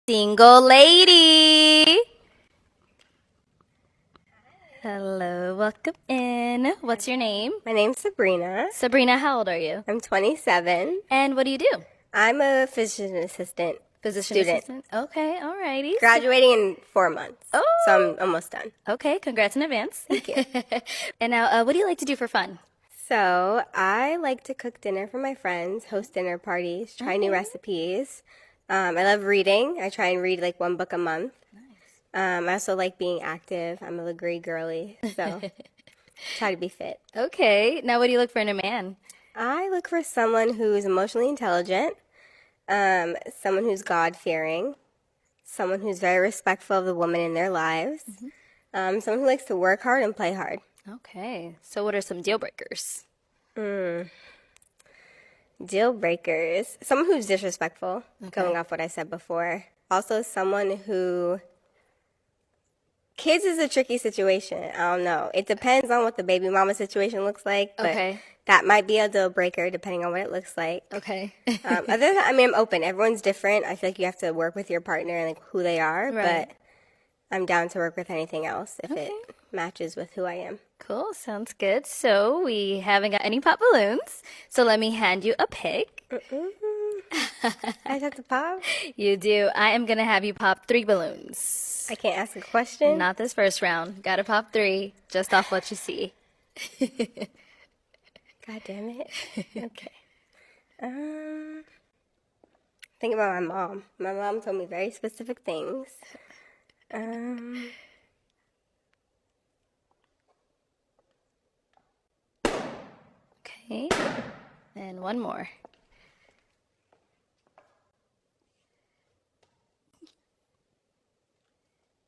Single lady. Hello, welcome in. What's your name? My name's Sabrina. Sabrina, how old are you? I'm 27. And what do you do? I'm a physician assistant. Physician student. assistant? Okay, alrighty. Graduating in 4 months. Oh. So I'm almost done. Okay, congrats in advance. Thank you. And now, what do you like to do for fun? So I like to cook dinner for my friends, host dinner parties, try new recipes. I love reading. I try and read like one book a month. I also like being active. I'm a Legree girly, so try to be fit. Okay, now what do you look for in a man? I look for someone who's emotionally intelligent, someone who's God-fearing, someone who's very respectful of the woman in their lives, someone who likes to work hard and play hard. Okay, so what are some deal breakers? Deal breakers. Someone who's disrespectful, going off what I said before. Also, someone who... Kids is a tricky situation. I don't know. It depends on what the baby mama situation looks like, but Okay. that might be a deal breaker depending on what it looks like. Okay. Other than that, I mean, I'm open. Everyone's different. I feel like you have to work with your partner and like who they are, Right. but I'm down to work with anything else if it matches with who I am. Cool, sounds good. So we haven't got any pop balloons, so let me hand you a pick. I just have to pop? You do. I am going to have you pop 3 balloons. I can't ask a question? Not this first round. Gotta pop 3, just off what you see. God damn it. Okay. Think about my mom. My mom told me very specific things. Okay. And one more.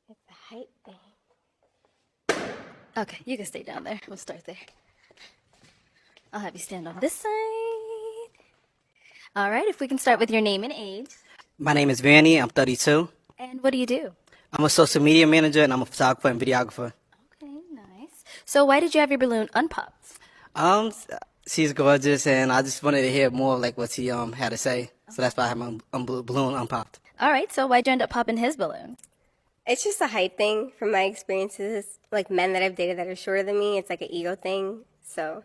It's a height thing. Okay, you can stay down there. We'll start there. I'll have you stand on this side. All right, if we can start with your name and age. My name is Vanny. I'm 32. And what do you do? I'm a social media manager and I'm a photographer and videographer. Okay, nice. So why did you have your balloon unpopped? She's gorgeous and I just wanted to hear more of like what she had to say. So that's why I have my balloon unpopped. All right, so why'd you end up popping his balloon? It's just a height thing from my experiences. Like men that I've dated that are shorter than me, it's like an ego thing. So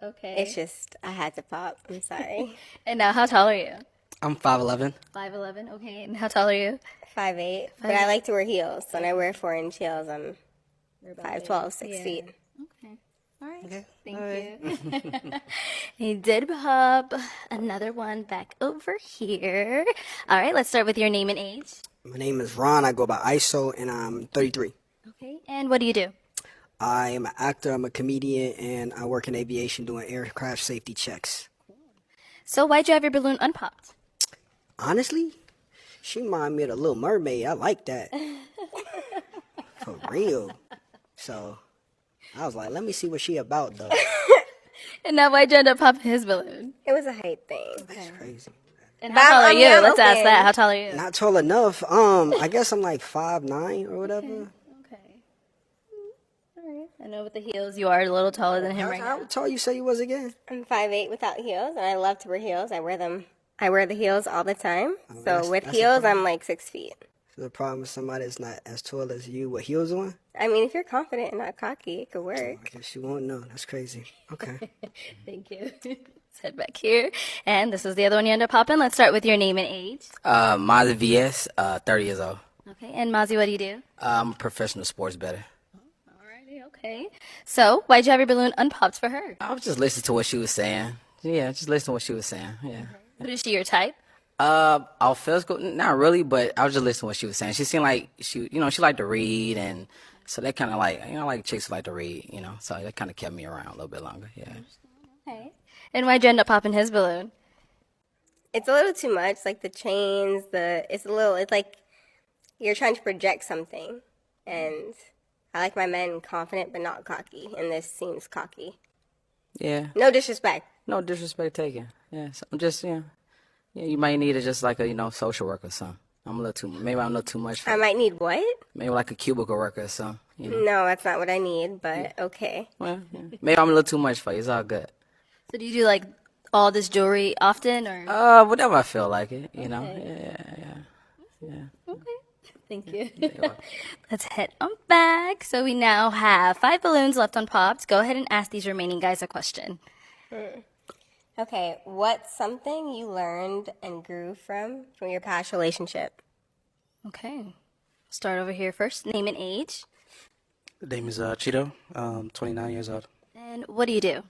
Okay. it's just, I had to pop. I'm sorry. And now, how tall are you? I'm 5'11". 5'11". Okay, and how tall are you? 5'8". But I like to wear heels. So when I wear 4-inch heels, I'm 5'12", 6 feet. Okay. All right. Okay. Thank you. He did pop another one back over here. All right, let's start with your name and age. My name is Ron. I go by ISO, and I'm 33. Okay, and what do you do? I am an actor. I'm a comedian, and I work in aviation doing aircraft safety checks. So why'd you have your balloon unpopped? Honestly, she reminded me of the Little Mermaid. I like that. For real. So I was like, let me see what she about, though. And now why'd you end up popping his balloon? It was a height thing. That's crazy. And But how tall are I mean, you? I'm Let's ask open. that. How tall are you? Not tall enough. I guess I'm like 5'9" or whatever. Okay. All right. I know with the heels you are a little taller than him right How now. tall you say you was again? I'm 5'8" without heels, and I love to wear heels. I wear them. I wear the heels all the time. So that's- with that's a heels, problem. I'm like 6 feet. So the problem with somebody that's not as tall as you with heels on? I mean, if you're confident and not cocky, it could work. I guess you won't know. That's crazy. Okay. Thank you. Let's head back here. And this is the other one you end up popping. Let's start with your name and age. Mazda VS, 30 years old. Okay. And Mozzie, what do you do? I'm a professional sports bettor. Alrighty. Okay. So why'd you have your balloon unpopped for her? I was just listening to what she was saying. Yeah, just listening to what she was saying. Yeah. But is she your type? Our physical, not really, but I was just listening to what she was saying. She seemed like she liked to read, and so that kind of like, like chicks who like to read, so that kind of kept me around a little bit longer. Yeah. Okay. And why'd you end up popping his balloon? It's a little too much. Like the chains, it's like you're trying to project something. And I like my men confident but not cocky. And this seems cocky. Yeah. No disrespect. No disrespect taken. Yeah. So I'm just, yeah, you might need it just like a, social worker or something. Maybe I'm a little too much for I might need what? maybe like a cubicle worker or something. No, that's not what I need, but okay. Well, yeah. Maybe I'm a little too much for you. It's all good. So do you do like all this jewelry often or? Whatever I feel like it, Okay. Yeah. Thank you. Let's head on back. So we now have 5 balloons left unpopped. Go ahead and ask these remaining guys a question. Okay, what's something you learned and grew from your past relationship? Okay. Start over here first. Name and age. The name is Cheeto. 29 years old. And what do you do?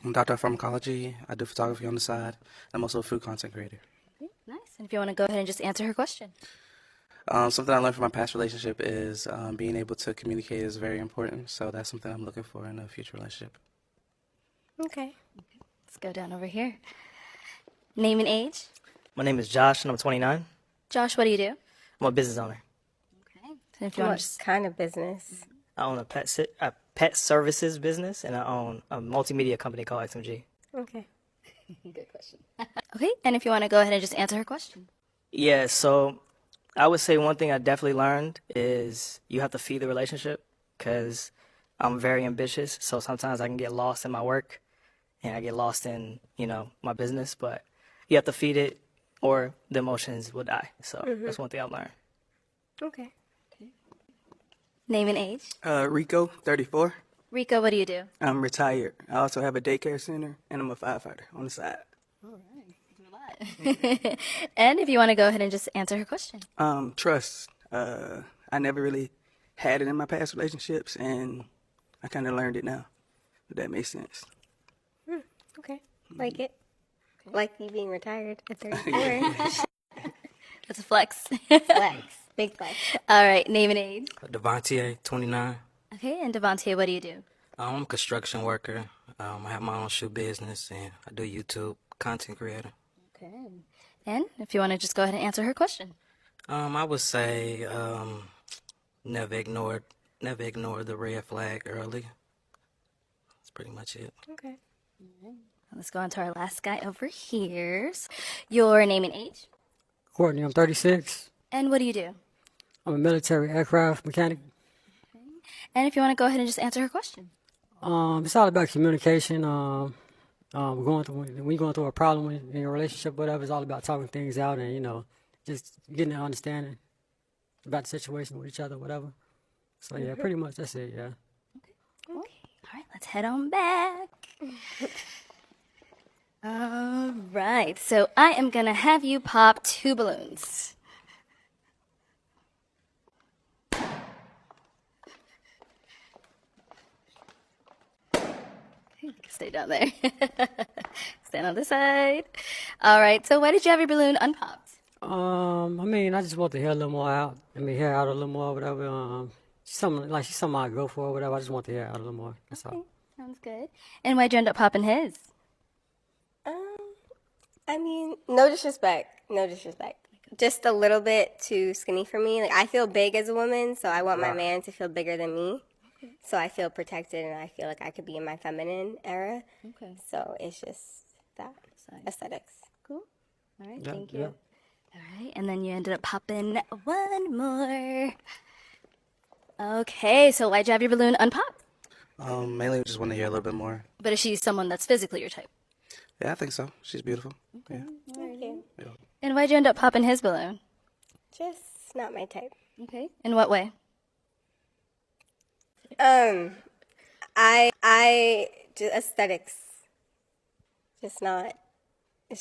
I'm a doctor of pharmacology. I do photography on the side. I'm also a food content creator. Nice. And if you want to go ahead and just answer her question. Something I learned from my past relationship is being able to communicate is very important. So that's something I'm looking for in a future relationship. Okay. Let's go down over here. Name and age. My name is Josh, and I'm 29. Josh, what do you do? I'm a business owner. Okay. And if you want What to just... kind of business? I own a pet services business, and I own a multimedia company called XMG. Okay. Good question. Okay. And if you want to go ahead and just answer her question. Yeah, so I would say one thing I definitely learned is you have to feed the relationship because I'm very ambitious. So sometimes I can get lost in my work and I get lost in, my business, but you have to feed it or the emotions will die. So that's one thing I've learned. Okay. Name and age. Rico, 34. Rico, what do you do? I'm retired. I also have a daycare center, and I'm a firefighter on the side. And if you want to go ahead and just answer her question. Trust. I never really had it in my past relationships, and I kind of learned it now, if that makes sense. Okay. Like it. Like you being retired at 34. That's a flex. Flex. Big flex. All right. Name and age. Devontier, 29. Okay. And Devontae, what do you do? I'm a construction worker. I have my own shoe business, and I do YouTube content creator. Okay. And if you want to just go ahead and answer her question. I would say never ignore the red flag early. That's pretty much it. Okay. Let's go on to our last guy over here. Your name and age. Courtney, I'm 36. And what do you do? I'm a military aircraft mechanic. And if you want to go ahead and just answer her question. It's all about communication. When you're going through a problem in your relationship, whatever, it's all about talking things out and, just getting an understanding about the situation with each other, whatever. So, yeah, pretty much that's it, yeah. Okay. All right, let's head on back. All right, so I am going to have you pop 2 balloons. Stay down there. Stand on this side. All right, so why did you have your balloon unpopped? I just want to hear a little more out. Hear out a little more, whatever. She's something I go for, whatever. I just want to hear out a little more. That's all. Sounds good. And why'd you end up popping his? No disrespect. No disrespect. Just a little bit too skinny for me. Like, I feel big as a woman, so I want my man to feel bigger than me. So I feel protected and I feel like I could be in my feminine era. Okay. So it's just that. Aesthetics. Cool. All right, Yeah, thank you. yeah. All right, and then you ended up popping 1 more. Okay, so why'd you have your balloon unpopped? Mainly I just want to hear a little bit more. But is she someone that's physically your type? Yeah, I think so. She's beautiful. Yeah. Thank you. And why'd you end up popping his balloon? Just not my type. Okay. In what way? I just aesthetics. It's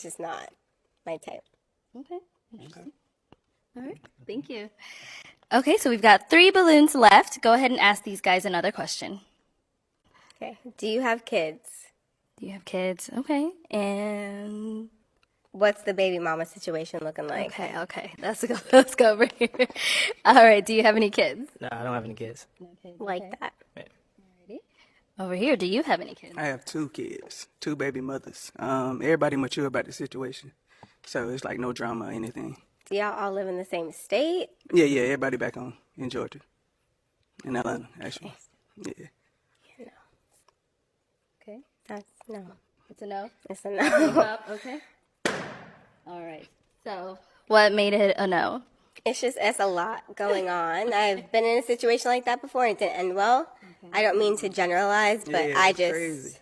just not my type. Okay. Interesting. All right. Thank you. Okay, so we've got 3 balloons left. Go ahead and ask these guys another question. Okay. Do you have kids? Do you have kids? Okay. And What's the baby mama situation looking like? okay. Let's go over here. All right. Do you have any kids? No, I don't have any kids. Like that. Over here, do you have any kids? I have 2 kids, 2 baby mothers. Everybody mature about the situation, so it's like no drama or anything. Do y'all all live in the same state? Yeah, everybody back home in Georgia, in Atlanta, actually. Yeah. Okay. That's no. It's a no. It's a no. Okay. All right. So, what made it a no? It's a lot going on. I've been in a situation like that before and it didn't end well. I don't mean to generalize, but Yeah, I it's just crazy.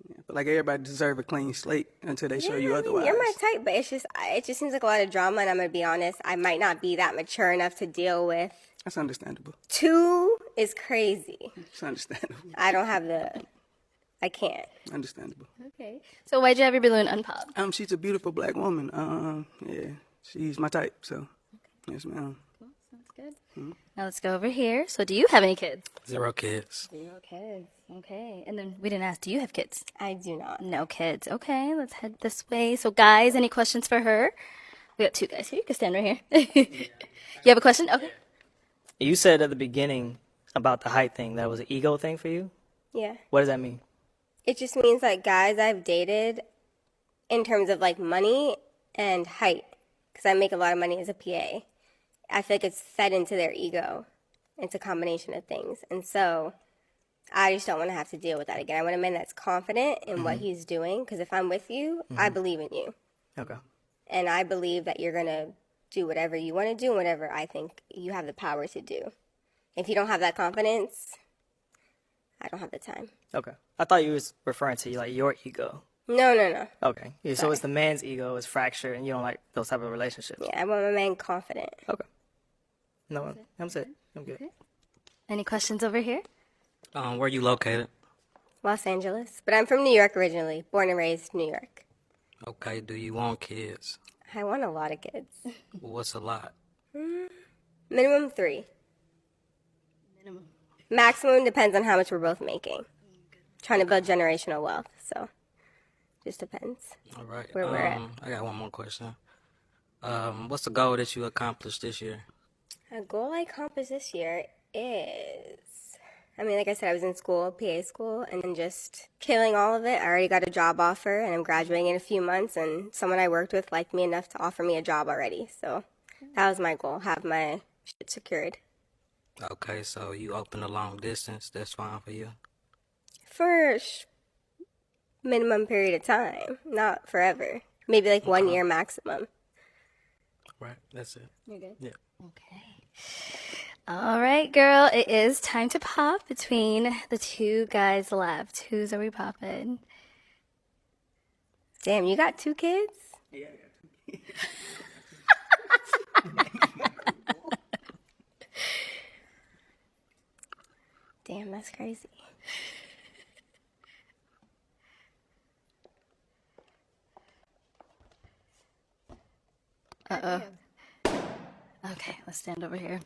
Yeah, But like everybody deserve a clean slate until they show you I mean, otherwise. you're my type, but it just seems like a lot of drama, and I'm gonna be honest, I might not be that mature enough to deal with. That's understandable. 2 is crazy. It's understandable. I can't. Understandable. Okay. So why'd you have your balloon unpopped? She's a beautiful black woman. Yeah, she's my type. So, yes, ma'am. Sounds good. Now let's go over here. So do you have any kids? 0 kids. 0 kids. Okay. And then we didn't ask, do you have kids? I do not. No kids. Okay, let's head this way. So guys, any questions for her? We got 2 guys here. You can stand right here. You have a question? Okay. You said at the beginning about the height thing that was an ego thing for you. Yeah. What does that mean? It just means like guys I've dated in terms of like money and height, because I make a lot of money as a PA. I feel like it's fed into their ego. It's a combination of things. And so I just don't want to have to deal with that again. I want a man that's confident in what he's doing, because if I'm with you, I believe in you. Okay. And I believe that you're going to do whatever you want to do and whatever I think you have the power to do. If you don't have that confidence, I don't have the time. Okay. I thought you was referring to like your ego. No. Okay. Yeah, so it's the man's ego is fractured, and you don't like those type of relationships. Yeah, I want my man confident. Okay. No, I'm set. I'm good. Any questions over here? Where you located? Los Angeles. But I'm from New York originally, born and raised New York. Okay, do you want kids? I want a lot of kids. What's a lot? Minimum 3. Minimum. Maximum depends on how much we're both making. Trying to build generational wealth, so just depends. All right. Where we're at. I got one more question. What's the goal that you accomplished this year? A goal I accomplished this year is, like I said, I was in school, PA school, and then just killing all of it. I already got a job offer, and I'm graduating in a few months, and someone I worked with liked me enough to offer me a job already. So that was my goal, have my shit secured. Okay, so you open a long distance. That's fine for you? For minimum period of time, not forever. Maybe like 1 year maximum. Right, that's it. You're good? Yeah. Okay. All right, girl. It is time to pop between the 2 guys left. Whose are we popping? Damn, you got 2 kids? Yeah, I got 2 kids. Damn, that's crazy. Uh-oh. Okay, let's stand over here.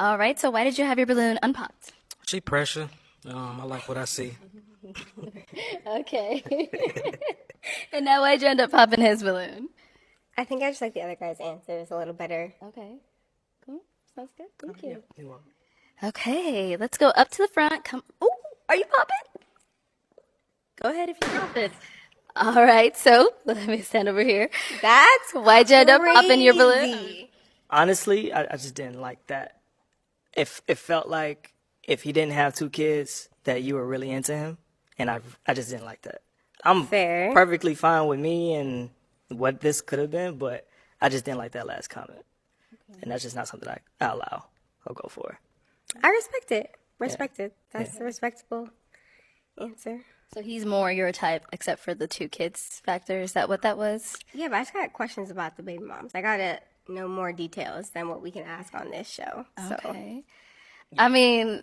All right, so why did you have your balloon unpopped? She pressure. I like what I see. Okay. And now why'd you end up popping his balloon? I think I just like the other guy's answers a little better. Okay. Cool. Sounds good. Thank you. You welcome. Okay, let's go up to the front. Come. Oh, are you popping? Go ahead if you're popping. All right, so let me stand over here. That's Why'd you end up popping your balloon? crazy. Honestly, I just didn't like that. If it felt like if he didn't have 2 kids, that you were really into him, and I just didn't like that. I'm Fair. perfectly fine with me and what this could have been, but I just didn't like that last comment, and that's just not something I allow or go for. I respect it. Respect it. That's a respectable answer. So he's more your type, except for the 2 kids factor. Is that what that was? Yeah, but I just got questions about the baby moms. I gotta know more details than what we can ask on this show. So Okay. I mean,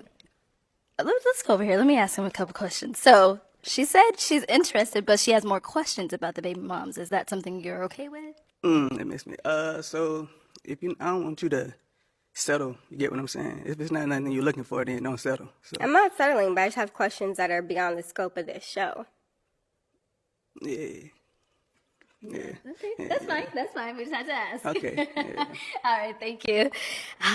let's go over here. Let me ask him a couple questions. So she said she's interested, but she has more questions about the baby moms. Is that something you're okay with? It makes me. So if I don't want you to settle. You get what I'm saying? If it's not nothing you're looking for, then don't settle. So I'm not settling, but I just have questions that are beyond the scope of this show. yeah. Okay, that's fine. That's fine. We just had to ask. Okay. Yeah. All right, thank you.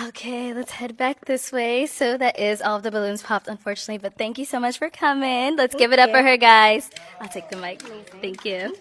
Okay, let's head back this way. So that is all of the balloons popped, unfortunately, but thank you so much for coming. Let's give it up for her, guys. I'll take the mic. Thank you.